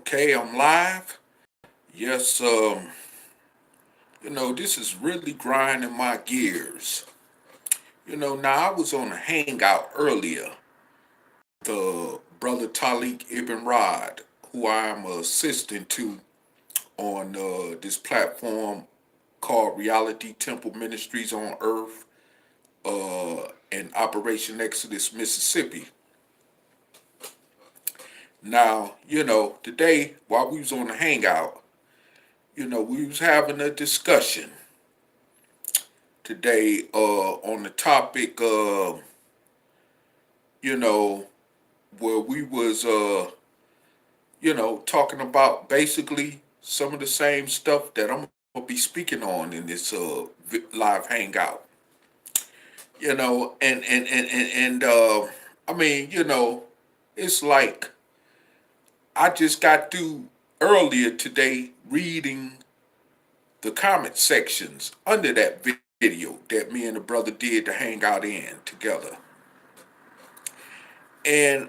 Okay, I'm live. Yes, this is really grinding my gears. Now I was on a hangout earlier with brother Talik Ibn Rad, who I am a assistant to on this platform called Reality Temple Ministries on Earth in Operation Exodus, Mississippi. Now, today while we was on the hangout, we was having a discussion today on the topic you know where we was talking about basically some of the same stuff that I'm gonna be speaking on in this live hangout. And I mean, it's like I just got through earlier today reading the comment sections under that video that me and the brother did to hang out in together. And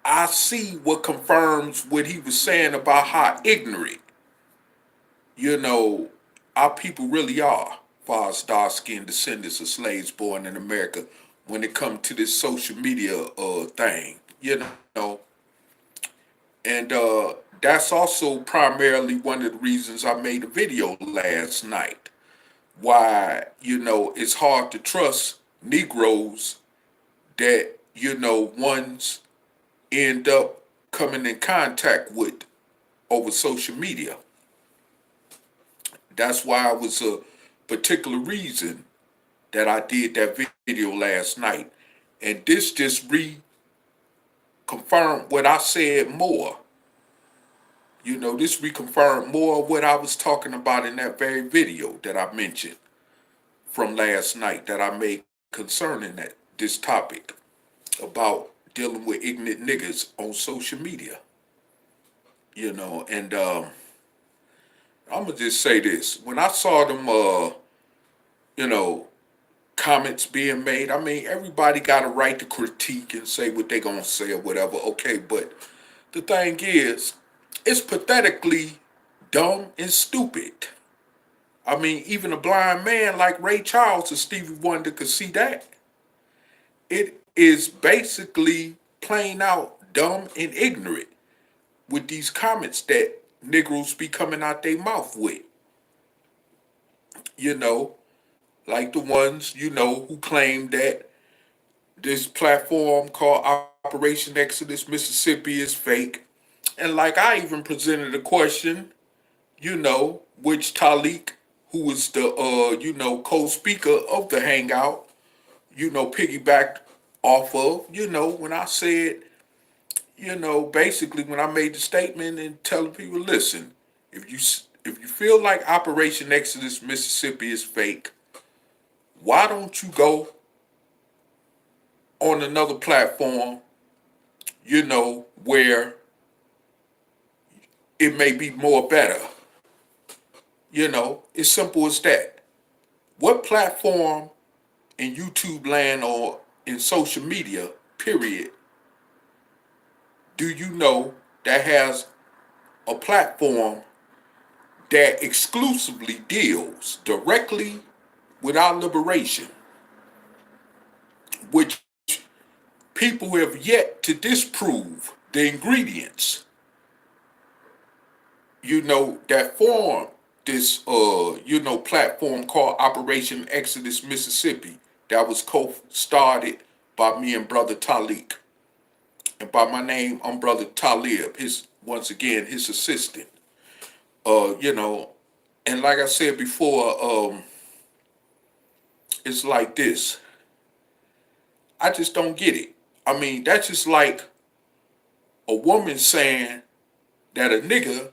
I see what confirms what he was saying about how ignorant, you know, our people really are, far as dark skinned descendants of slaves born in America when it comes to this social media thing. And that's also primarily one of the reasons I made a video last night. Why, it's hard to trust Negroes that, ones end up coming in contact with over social media. That's why it was a particular reason that I did that video last night. And this just reconfirmed what I said more. This reconfirmed more of what I was talking about in that very video that I mentioned from last night that I made concerning this topic about dealing with ignorant niggas on social media. And I'm gonna just say this: when I saw them, you know, comments being made, I mean, everybody got a right to critique and say what they gonna say or whatever. Okay, but the thing is, it's pathetically dumb and stupid. I mean, even a blind man like Ray Charles or Stevie Wonder could see that. It is basically plain out dumb and ignorant with these comments that Negroes be coming out their mouth with. You know, like the ones, who claim that this platform called Operation Exodus Mississippi is fake. And like I even presented a question, which Talik, who is the co-speaker of the hangout, piggybacked off of, when I said, basically when I made the statement and telling people, listen, if you if you feel like Operation Exodus Mississippi is fake, why don't you go on another platform, where it may be more better? It's simple as that. What platform in YouTube land or in social media, period, do you know that has a platform that exclusively deals directly with our liberation, which people have yet to disprove the ingredients, that form this, platform called Operation Exodus Mississippi that was co-started by me and brother Talik. And by my name, I'm brother Talib, once again, his assistant. Uh, you know, and like I said before, it's like this. I just don't get it. I mean, that's just like a woman saying that a nigga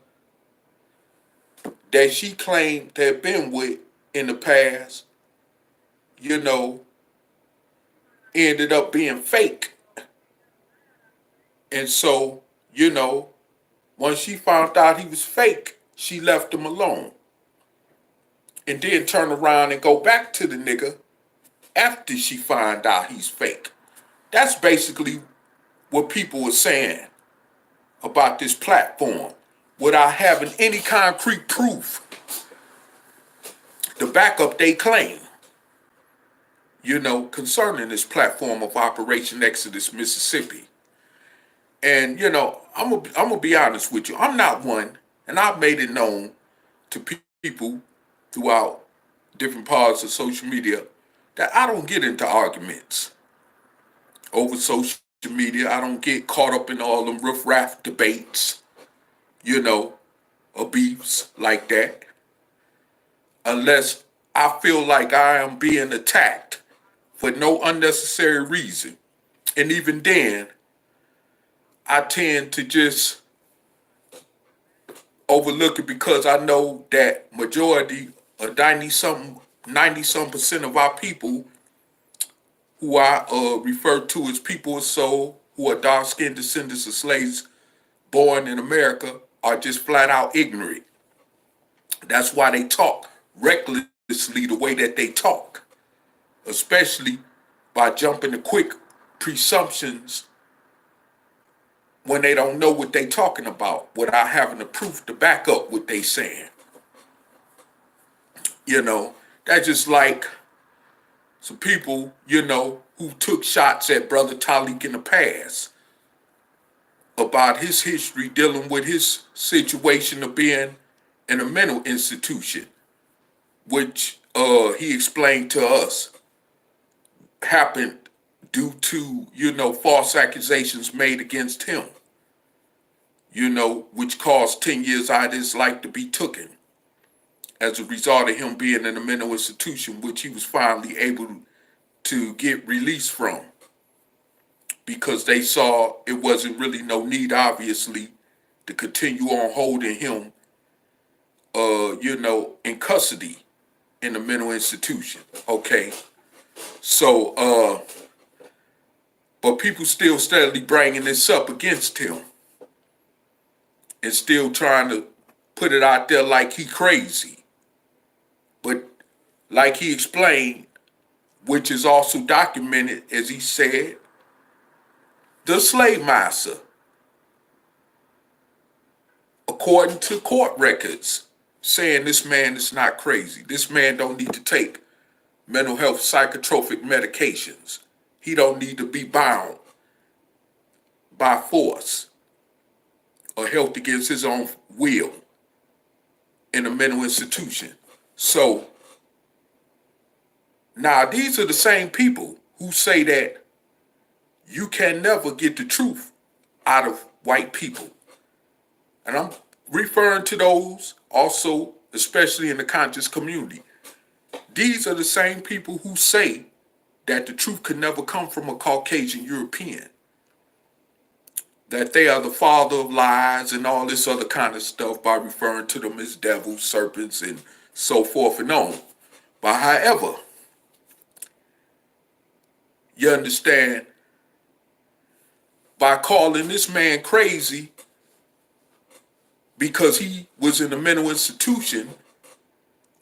that she claimed to have been with in the past, you know, ended up being fake. And so, once she found out he was fake, she left him alone. And then turn around and go back to the nigga after she find out he's fake. That's basically what people are saying about this platform without having any concrete proof to back up they claim, concerning this platform of Operation Exodus Mississippi. And, I'm gonna be honest with you. I'm not one, and I've made it known to people throughout different parts of social media that I don't get into arguments over social media. I don't get caught up in all them riff-raff debates, or beefs like that, unless I feel like I am being attacked for no unnecessary reason. And even then, I tend to just overlook it because I know that majority or 90-some% of our people who I refer to as people of soul, who are dark-skinned descendants of slaves born in America, are just flat out ignorant. That's why they talk recklessly the way that they talk, especially by jumping to quick presumptions when they don't know what they talking about without having the proof to back up what they saying. That's just like some people, who took shots at Brother Talik in the past about his history dealing with his situation of being in a mental institution, which he explained to us happened due to, false accusations made against him, which caused 10 years out of his life to be taken as a result of him being in a mental institution, which he was finally able to get released from because they saw it wasn't really no need, obviously, to continue on holding him, in custody in a mental institution. Okay. So, but people still steadily bringing this up against him and still trying to put it out there like he crazy. But like he explained, which is also documented, as he said, the slave master, according to court records, saying this man is not crazy. This man don't need to take mental health psychotropic medications. He don't need to be bound by force or held against his own will in a mental institution. So now these are the same people who say that you can never get the truth out of white people. And I'm referring to those also, especially in the conscious community. These are the same people who say that the truth can never come from a Caucasian European, that they are the father of lies and all this other kind of stuff by referring to them as devils, serpents, and so forth and on. But however, you understand, by calling this man crazy because he was in a mental institution,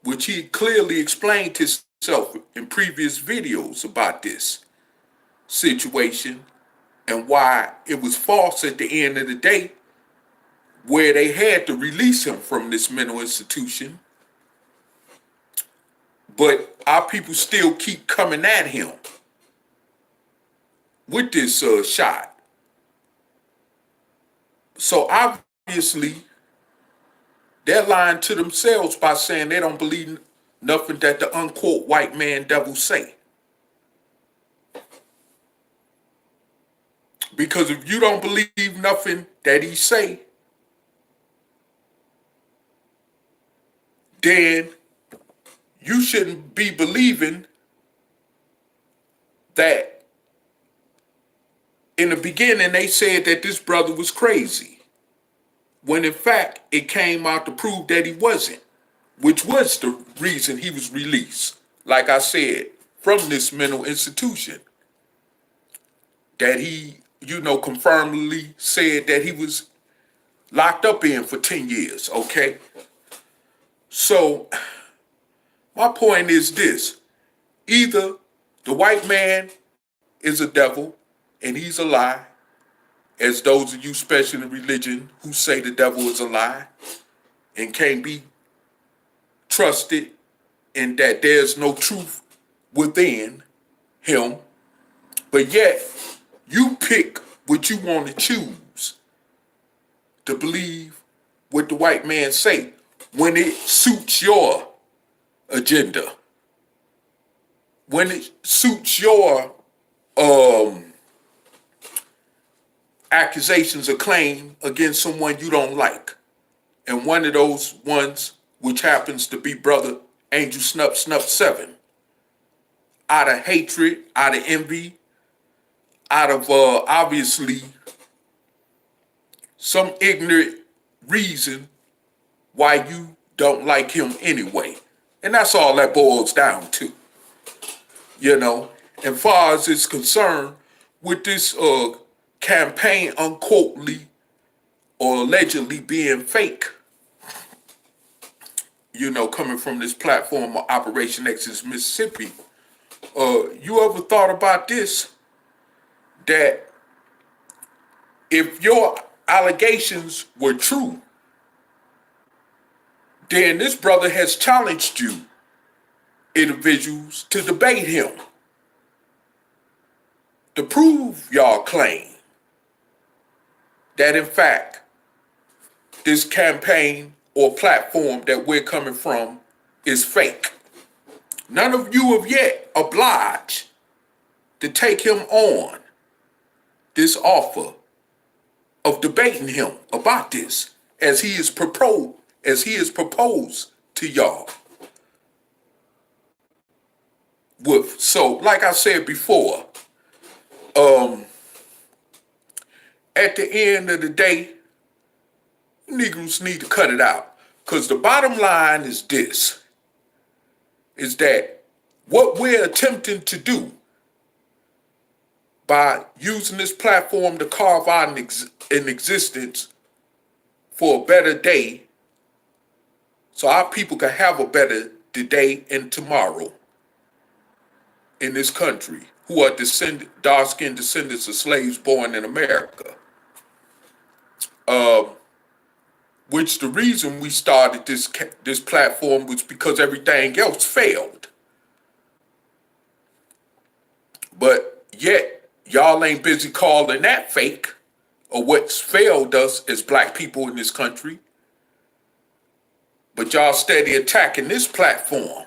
which he clearly explained himself in previous videos about this situation and why it was false at the end of the day, where they had to release him from this mental institution. But our people still keep coming at him with this shot. So obviously, they're lying to themselves by saying they don't believe nothing that the unquote white man devil say. Because if you don't believe nothing that he say, then you shouldn't be believing that in the beginning they said that this brother was crazy, when in fact it came out to prove that he wasn't, which was the reason he was released, like I said, from this mental institution that he, confirmedly said that he was locked up in for 10 years, okay? So my point is this: either the white man is a devil and he's a lie as those of you, especially in religion, who say the devil is a lie and can't be trusted and that there's no truth within him, but yet you pick what you want to choose to believe what the white man say when it suits your agenda, when it suits your accusations or claim against someone you don't like. And one of those ones, which happens to be Brother Angel Snuff Snuff 7, out of hatred, out of envy, out of obviously some ignorant reason why you don't like him anyway. And that's all that boils down to. And far as it's concerned, with this campaign unquotely or allegedly being fake, coming from this platform of Operation Exodus Mississippi, you ever thought about this? That if your allegations were true, then this brother has challenged you, individuals, to debate him, to prove y'all claim that in fact this campaign or platform that we're coming from is fake. None of you have yet obliged to take him on this offer of debating him about this as he is proposed to y'all. So, like I said before, at the end of the day, Negroes need to cut it out. Because the bottom line is this, is that what we're attempting to do by using this platform to carve out an existence for a better day, so our people can have a better today and tomorrow in this country, who are dark-skinned descendants of slaves born in America. Which the reason we started this platform was because everything else failed. But yet, y'all ain't busy calling that fake, or what's failed us as black people in this country. But y'all steady attacking this platform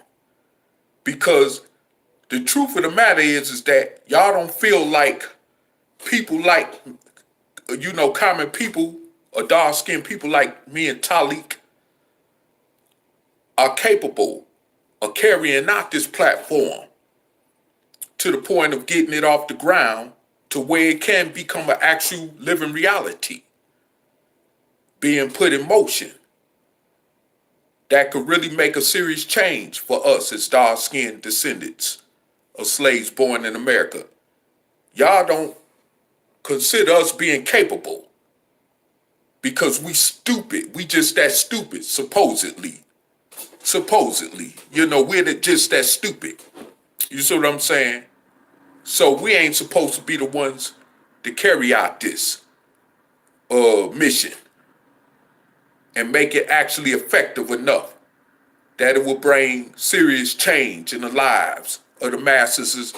because the truth of the matter is that y'all don't feel like people like, common people or dark-skinned people like me and Talik are capable of carrying out this platform to the point of getting it off the ground to where it can become an actual living reality being put in motion that could really make a serious change for us as dark-skinned descendants of slaves born in America. Y'all don't consider us being capable because we stupid. We just that stupid, supposedly. We're just that stupid. You see what I'm saying? So we ain't supposed to be the ones to carry out this mission and make it actually effective enough that it will bring serious change in the lives of the masses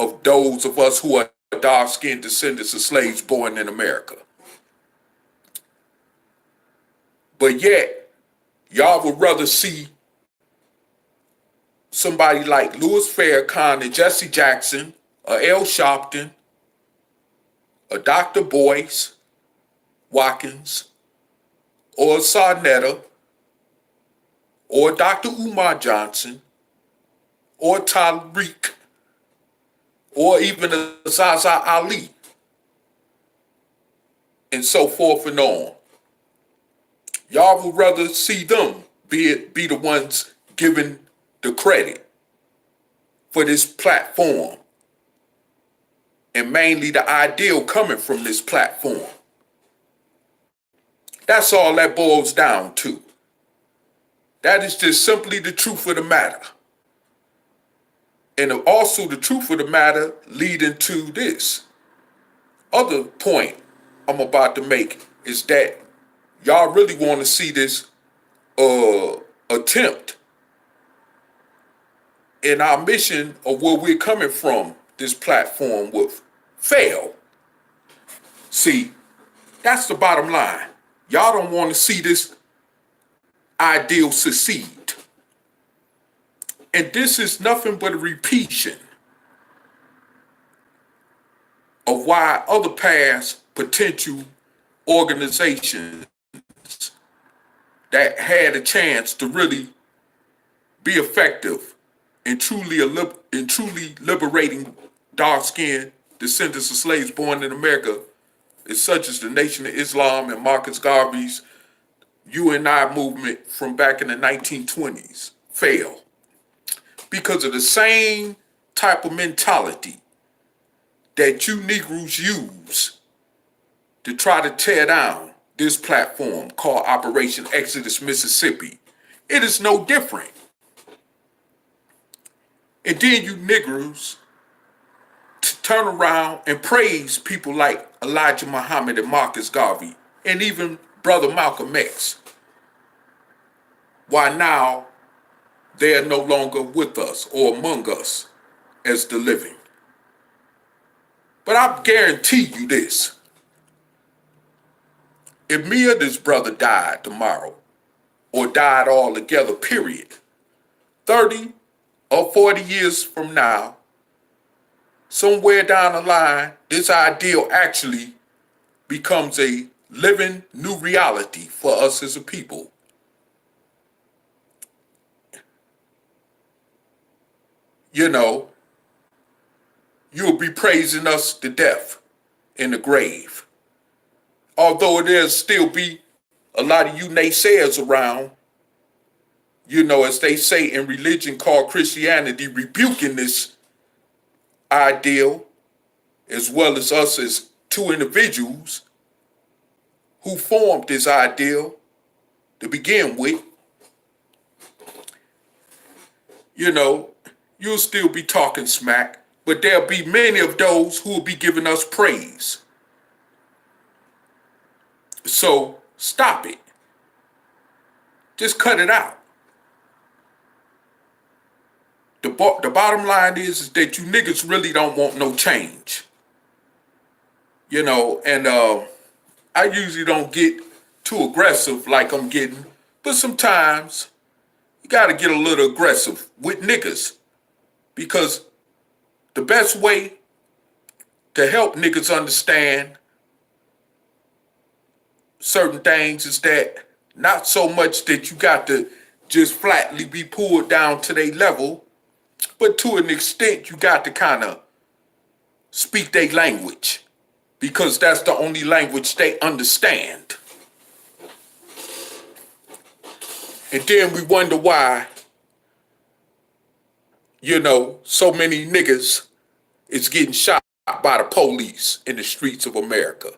of those of us who are dark-skinned descendants of slaves born in America. But yet, y'all would rather see somebody like Louis Farrakhan and Jesse Jackson, or L. Sharpton, or Dr. Boyce Watkins, or Sarnetta, or Dr. Umar Johnson, or Tariq, or even Zaza Ali, and so forth and on. Y'all would rather see them be the ones given the credit for this platform, and mainly the ideal coming from this platform. That's all that boils down to. That is just simply the truth of the matter. And also the truth of the matter leading to this other point I'm about to make is that y'all really want to see this attempt in our mission of where we're coming from, this platform with fail. See, that's the bottom line. Y'all don't want to see this ideal succeed. And this is nothing but a repeation of why other past potential organizations that had a chance to really be effective in truly liberating dark-skinned descendants of slaves born in America, is such as the Nation of Islam and Marcus Garvey's UNI movement from back in the 1920s, fail because of the same type of mentality that you Negroes use to try to tear down this platform called Operation Exodus Mississippi. It is no different. And then you Negroes turn around and praise people like Elijah Muhammad and Marcus Garvey and even Brother Malcolm X. Why now they are no longer with us or among us as the living. But I guarantee you this. If me or this brother died tomorrow, or died altogether, period, 30 or 40 years from now, somewhere down the line, this ideal actually becomes a living new reality for us as a people. You know, you'll be praising us to death in the grave. Although there'll still be a lot of you naysayers around, you know, as they say in religion called Christianity, rebuking this ideal, as well as us as two individuals who formed this ideal to begin with. You know, you'll still be talking smack, but there'll be many of those who will be giving us praise. So stop it. Just cut it out. The bottom line is that you niggas really don't want no change. You know, and I usually don't get too aggressive like I'm getting, but sometimes you gotta get a little aggressive with niggas, because the best way to help niggas understand certain things is that not so much that you got to just flatly be pulled down to their level, but to an extent you got to kind of speak their language, because that's the only language they understand. And then we wonder why, you know, so many niggas is getting shot by the police in the streets of America,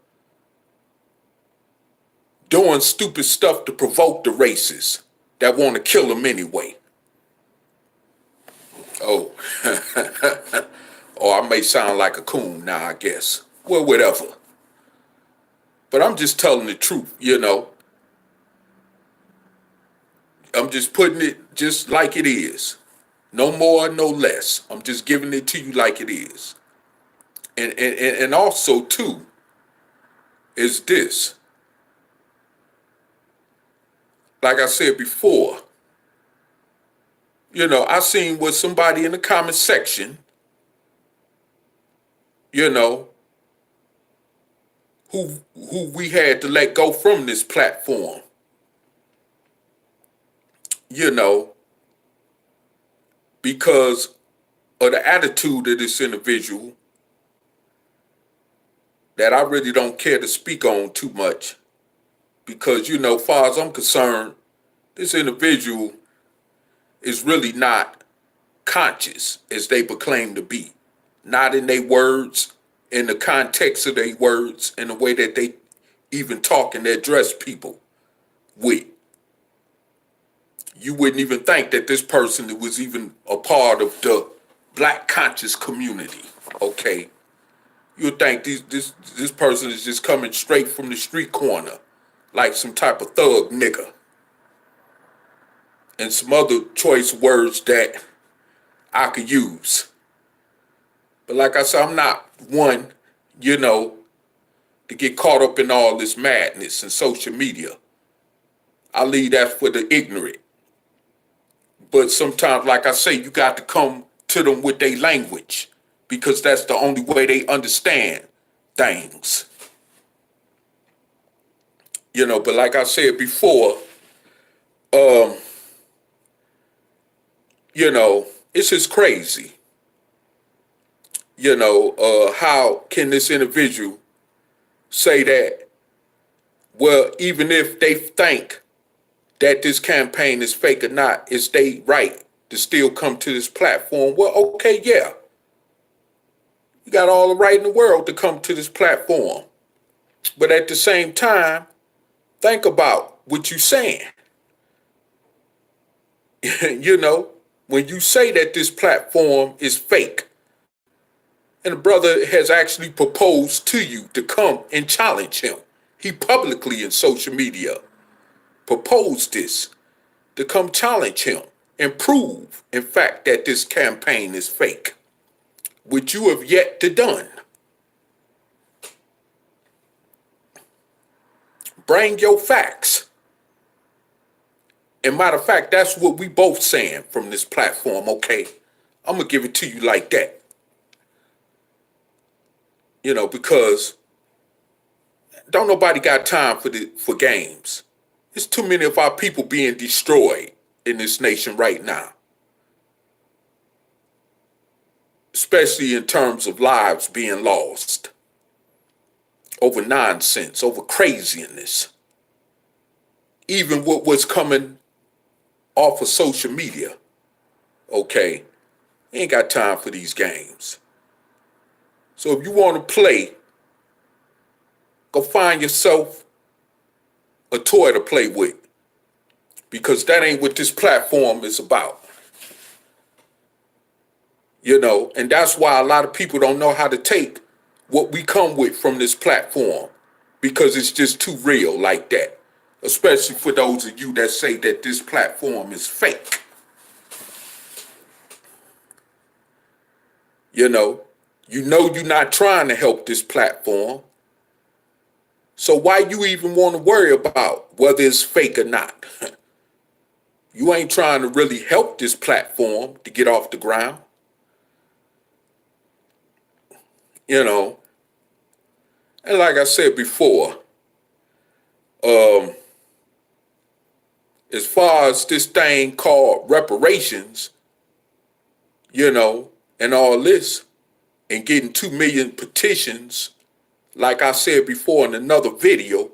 doing stupid stuff to provoke the racists that want to kill them anyway. Oh, or I may sound like a coon now, I guess. Well, whatever. But I'm just telling the truth, you know. I'm just putting it just like it is. No more, no less. I'm just giving it to you like it is. And also, too, is this. Like I said before, you know, I seen what somebody in the comment section, you know, who we had to let go from this platform, you know, because of the attitude of this individual that I really don't care to speak on too much, because, you know, far as I'm concerned, this individual is really not conscious as they proclaim to be. Not in their words, in the context of their words, in the way that they even talk and address people with. You wouldn't even think that this person was even a part of the black conscious community, okay? You'll think this person is just coming straight from the street corner, like some type of thug nigga, and some other choice words that I could use. But like I said, I'm not one, you know, to get caught up in all this madness and social media. I leave that for the ignorant. But sometimes, like I say, you got to come to them with their language because that's the only way they understand things. You know, but like I said before, um, you know, it's just crazy. You know, how can this individual say that, well, even if they think that this campaign is fake or not, it's they right to still come to this platform? Well, okay, yeah. You got all the right in the world to come to this platform. But at the same time, think about what you're saying. You know, when you say that this platform is fake, and the brother has actually proposed to you to come and challenge him. He publicly in social media proposed this to come challenge him and prove, in fact, that this campaign is fake, which you have yet to done. Bring your facts. And matter of fact, that's what we both saying from this platform, okay? I'm going to give it to you like that. You know, because don't nobody got time for games. There's too many of our people being destroyed in this nation right now. Especially in terms of lives being lost. Over nonsense, over craziness. Even what was coming off of social media. Okay, ain't got time for these games. So if you want to play, go find yourself a toy to play with. Because that ain't what this platform is about. You know, and that's why a lot of people don't know how to take what we come with from this platform. Because it's just too real like that. Especially for those of you that say that this platform is fake. You know you're not trying to help this platform. So why you even want to worry about whether it's fake or not? You ain't trying to really help this platform to get off the ground. You know, and like I said before, as far as this thing called reparations, you know, and all this, and getting 2 million petitions, like I said before in another video,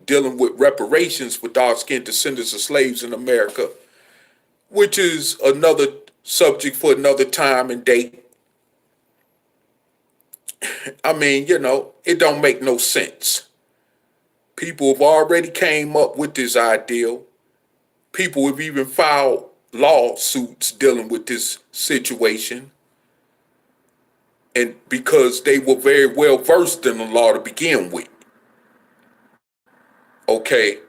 dealing with reparations for dark-skinned descendants of slaves in America, which is another subject for another time and date. I mean, you know, it don't make no sense. People have already came up with this ideal. People have even filed lawsuits dealing with this situation. And because they were very well versed in the law to begin with. Okay.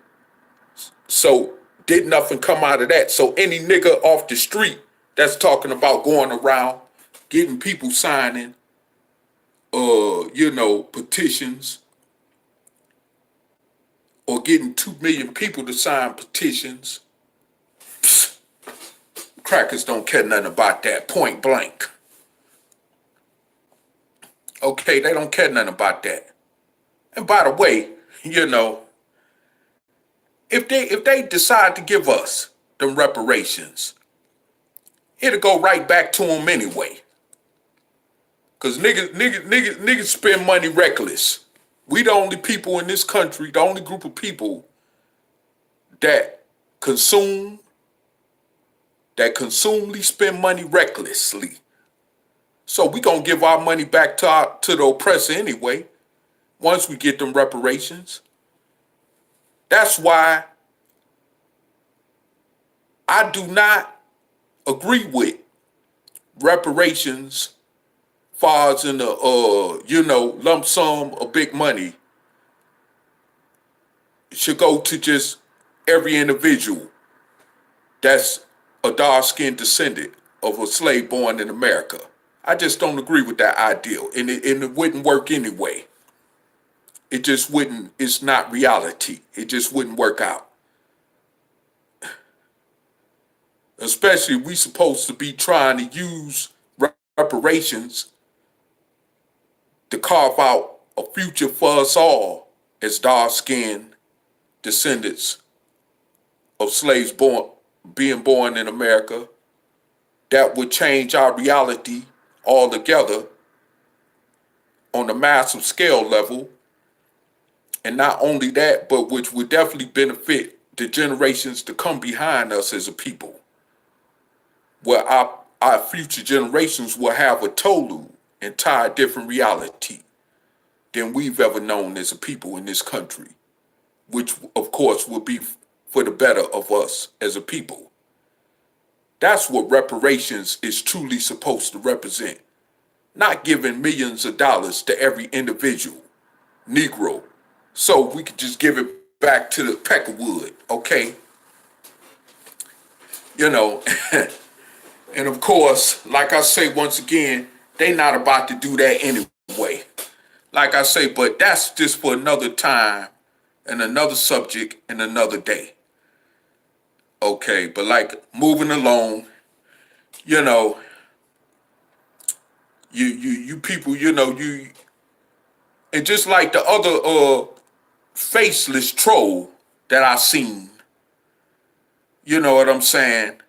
So did nothing come out of that. So any nigga off the street that's talking about going around getting people signing you know, petitions, or getting 2 million people to sign petitions, psst, crackers don't care nothing about that, point blank. Okay, they don't care nothing about that. And by the way, you know, if they decide to give us them reparations, it'll go right back to them anyway. Cause niggas spend money reckless. We the only people in this country, the only group of people that consumely spend money recklessly. So we gonna give our money back to the oppressor anyway, once we get them reparations. That's why I do not agree with reparations far as in the lump sum of big money should go to just every individual that's a dark-skinned descendant of a slave born in America. I just don't agree with that ideal, and it wouldn't work anyway. It just wouldn't. It's not reality. It just wouldn't work out. Especially we supposed to be trying to use reparations to carve out a future for us all as dark-skinned descendants of slaves being born in America. That would change our reality altogether on a massive scale level. And not only that, but which would definitely benefit the generations to come behind us as a people, where our future generations will have a total entire different reality than we've ever known as a people in this country, which of course will be for the better of us as a people. That's what reparations is truly supposed to represent. Not giving millions of dollars to every individual Negro so we could just give it back to the peckerwood, okay? You know, and of course, like I say once again, they not about to do that anyway. Like I say, but that's just for another time and another subject and another day. Okay, but like moving along, you know, you people, and just like the other faceless troll that I seen, you know what I'm saying,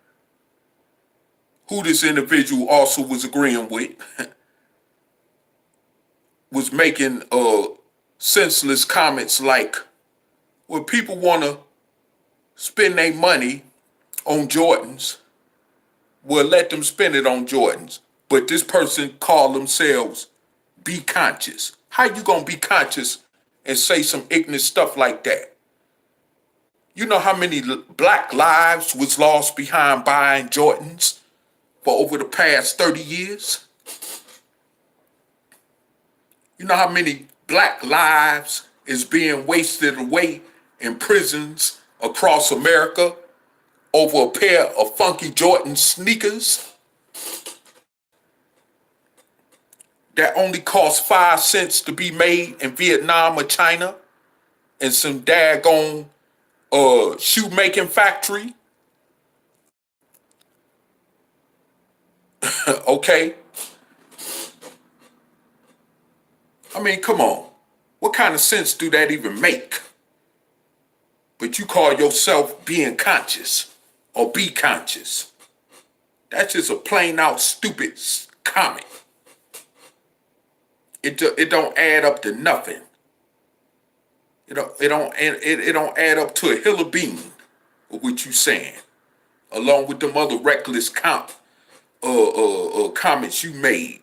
who this individual also was agreeing with, was making senseless comments like, well, people want to spend their money on Jordans, well, let them spend it on Jordans. But this person called themselves Be Conscious. How you gonna be conscious and say some ignorant stuff like that? You know how many black lives was lost behind buying Jordans for over the past 30 years? You know how many black lives is being wasted away in prisons across America over a pair of funky Jordan sneakers that only cost 5 cents to be made in Vietnam or China in some daggone shoemaking factory? Okay? I mean, come on. What kind of sense do that even make? But you call yourself being conscious or be conscious. That's just a plain out stupid comment. It don't add up to nothing. It don't add up to a hill of bean of what you saying, along with them other reckless comments you made,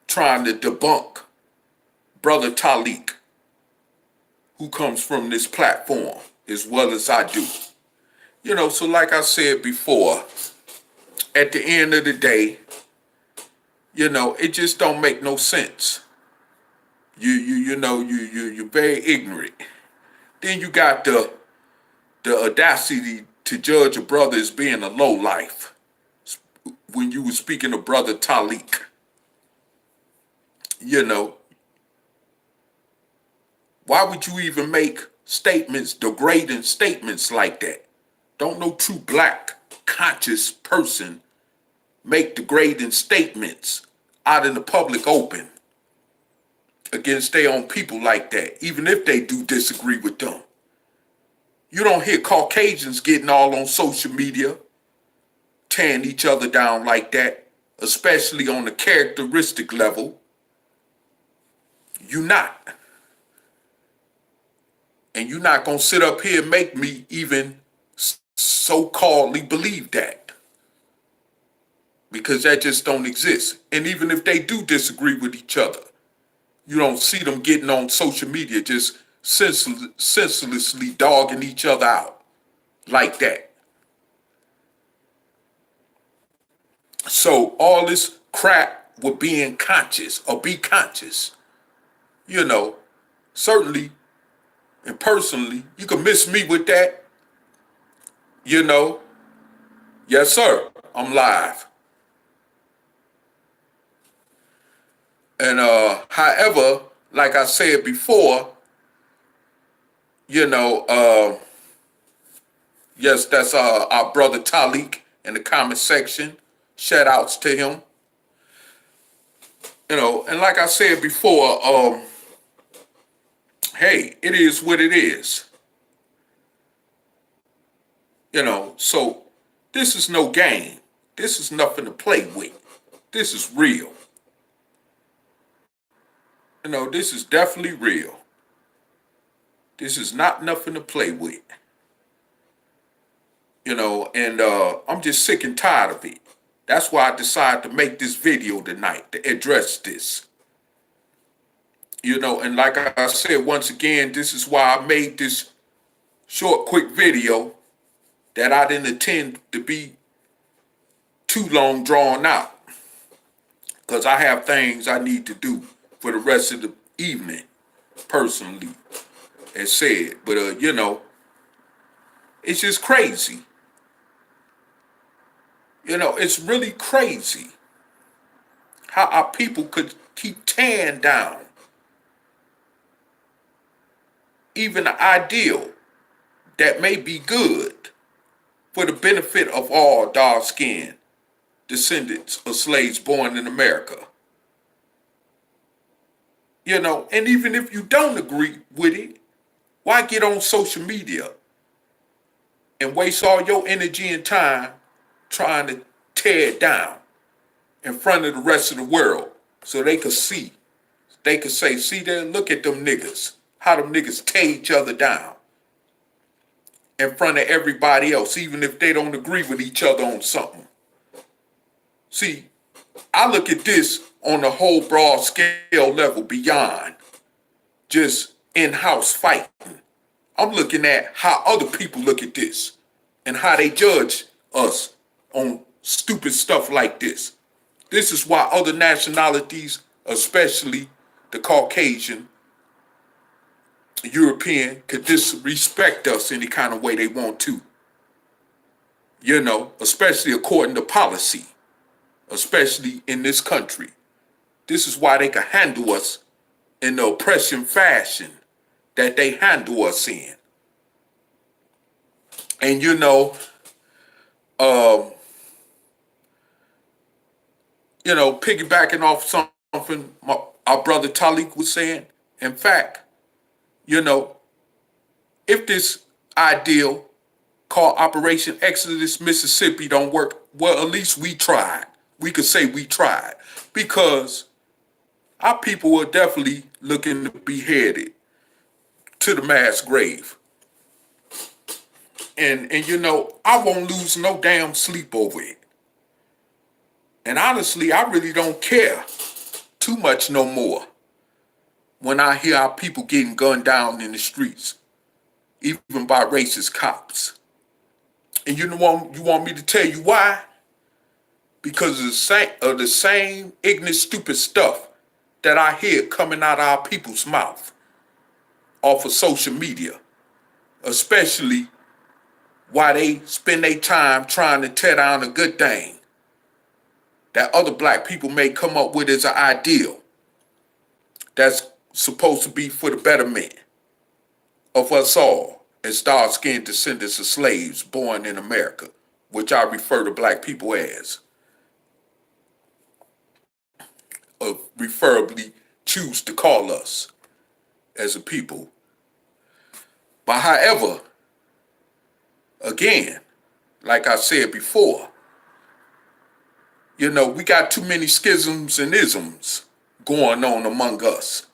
trying to debunk Brother Talik, who comes from this platform as well as I do. So like I said before, at the end of the day, it just don't make no sense. You're very ignorant. Then you got the audacity to judge a brother as being a lowlife when you were speaking of Brother Talik. Why would you even make statements, degrading statements like that? Don't no true black conscious person make degrading statements out in the public open against their own people like that, even if they do disagree with them. You don't hear Caucasians getting all on social media, tearing each other down like that, especially on the characteristic level. You not. And you're not going to sit up here and make me even so-calledly believe that. Because that just don't exist. And even if they do disagree with each other, you don't see them getting on social media just senselessly dogging each other out like that. So all this crap with being conscious or be conscious. You know, certainly and personally, you can miss me with that. You know, yes, sir, I'm live. And however, like I said before, you know, yes, that's our brother Talik in the comment section. Shout outs to him. You know, and like I said before, hey, it is what it is. You know, so this is no game. This is nothing to play with. This is real. You know, this is definitely real. This is not nothing to play with. You know, and I'm just sick and tired of it. That's why I decided to make this video tonight to address this. You know, and like I said, once again, this is why I made this short, quick video that I didn't intend to be too long drawn out. Because I have things I need to do for the rest of the evening, personally, as said. But, you know, it's just crazy. You know, it's really crazy how our people could keep tearing down even the ideal that may be good for the benefit of all dark-skinned descendants of slaves born in America. You know, and even if you don't agree with it, why get on social media and waste all your energy and time trying to tear it down in front of the rest of the world so they could see, they could say, see there, look at them niggas, how them niggas tear each other down in front of everybody else, even if they don't agree with each other on something. See, I look at this on a whole broad scale level beyond just in-house fighting. I'm looking at how other people look at this and how they judge us on stupid stuff like this. This is why other nationalities, especially the Caucasian, European, could disrespect us any kind of way they want to. You know, especially according to policy, especially in this country. This is why they can handle us in the oppression fashion that they handle us in. And piggybacking off something our brother Talik was saying, in fact, you know, if this ideal called Operation Exodus Mississippi don't work, well, at least we tried. We could say we tried because our people were definitely looking to be headed to the mass grave. And you know, I won't lose no damn sleep over it. And honestly, I really don't care too much no more when I hear our people getting gunned down in the streets, even by racist cops. And you want me to tell you why? Because of the same ignorant, stupid stuff that I hear coming out of our people's mouth off of social media, especially why they spend their time trying to tear down a good thing that other black people may come up with as an ideal that's supposed to be for the betterment of us all as dark-skinned descendants of slaves born in America, which I refer to black people as, or preferably choose to call us as a people. But however, again, like I said before, you know, we got too many schisms and isms going on among us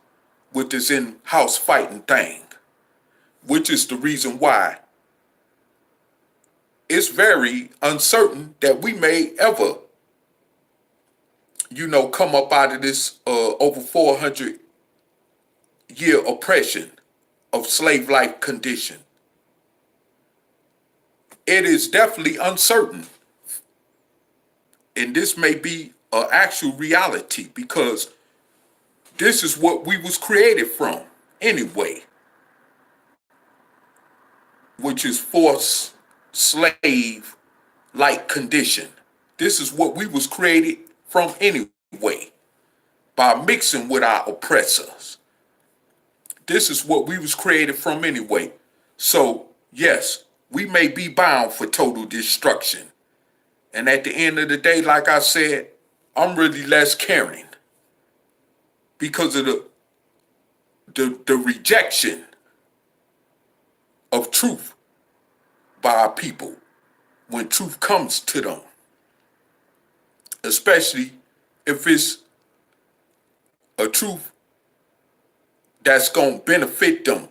with this in-house fighting thing, which is the reason why it's very uncertain that we may ever, you know, come up out of this over 400-year oppression of slave-like condition. It is definitely uncertain. And this may be actual reality, because this is what we was created from anyway, which is forced slave like condition. This is what we was created from anyway, by mixing with our oppressors. This is what we was created from anyway. So yes, we may be bound for total destruction. And at the end of the day, like I said, I'm really less caring because of the rejection of truth by our people when truth comes to them, especially if it's a truth that's going to benefit them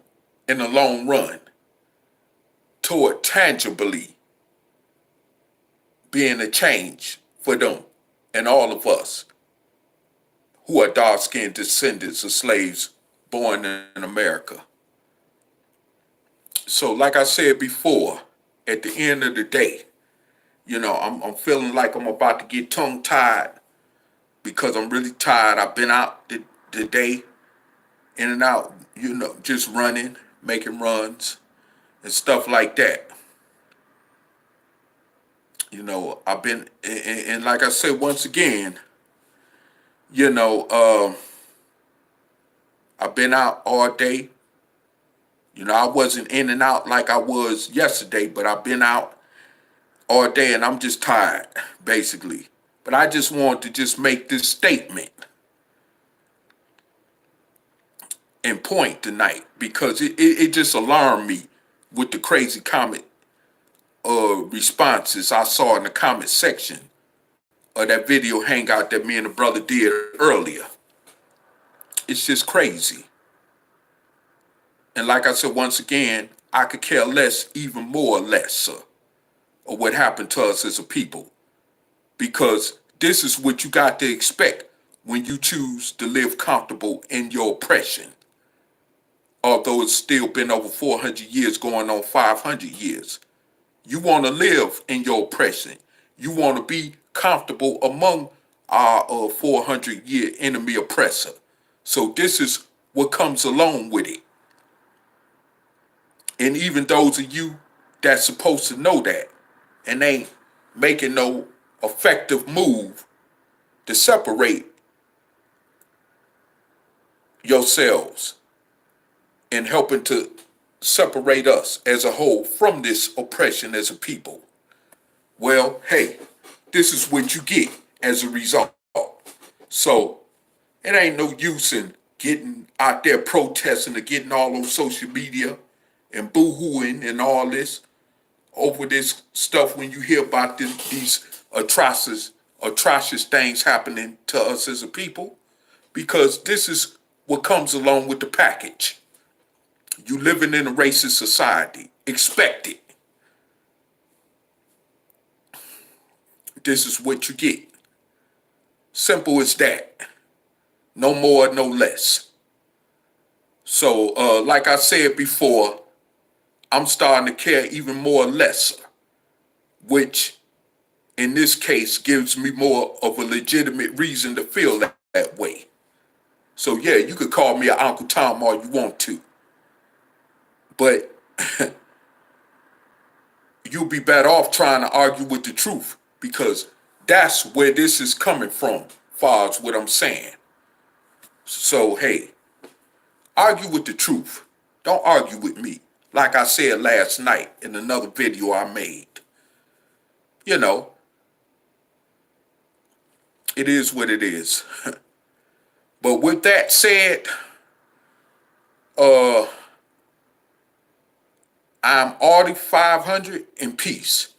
in the long run toward tangibly being a change for them and all of us who are dark-skinned descendants of slaves born in America. So like I said before, at the end of the day, I'm feeling like I'm about to get tongue-tied because I'm really tired. I've been out the day, in and out, just running, making runs and stuff like that. I've been, and like I said, once again, I've been out all day. I wasn't in and out like I was yesterday, but I've been out all day and I'm just tired, basically. But I just want to just make this statement and point tonight because it just alarmed me with the crazy comment responses I saw in the comment section of that video hangout that me and the brother did earlier. It's just crazy. And like I said, once again, I could care less, even more or less, of what happened to us as a people. Because this is what you got to expect when you choose to live comfortable in your oppression. Although it's still been over 400 years, going on 500 years. You want to live in your oppression. You want to be comfortable among our 400-year enemy oppressor. So this is what comes along with it. And even those of you that's supposed to know that and ain't making no effective move to separate yourselves and helping to separate us as a whole from this oppression as a people. Well, hey, this is what you get as a result. So it ain't no use in getting out there protesting or getting all on social media and boo-hooing and all this over this stuff when you hear about these atrocious things happening to us as a people, because this is what comes along with the package. You living in a racist society. Expect it. This is what you get. Simple as that. No more, no less. So, like I said before, I'm starting to care even more or less, which in this case gives me more of a legitimate reason to feel that way. So yeah, you could call me an Uncle Tom all you want to, but you'll be better off trying to argue with the truth, because that's where this is coming from, far as what I'm saying. So hey, argue with the truth. Don't argue with me. Like I said last night in another video I made. It is what it is. But with that said, I'm Audi 500 in peace.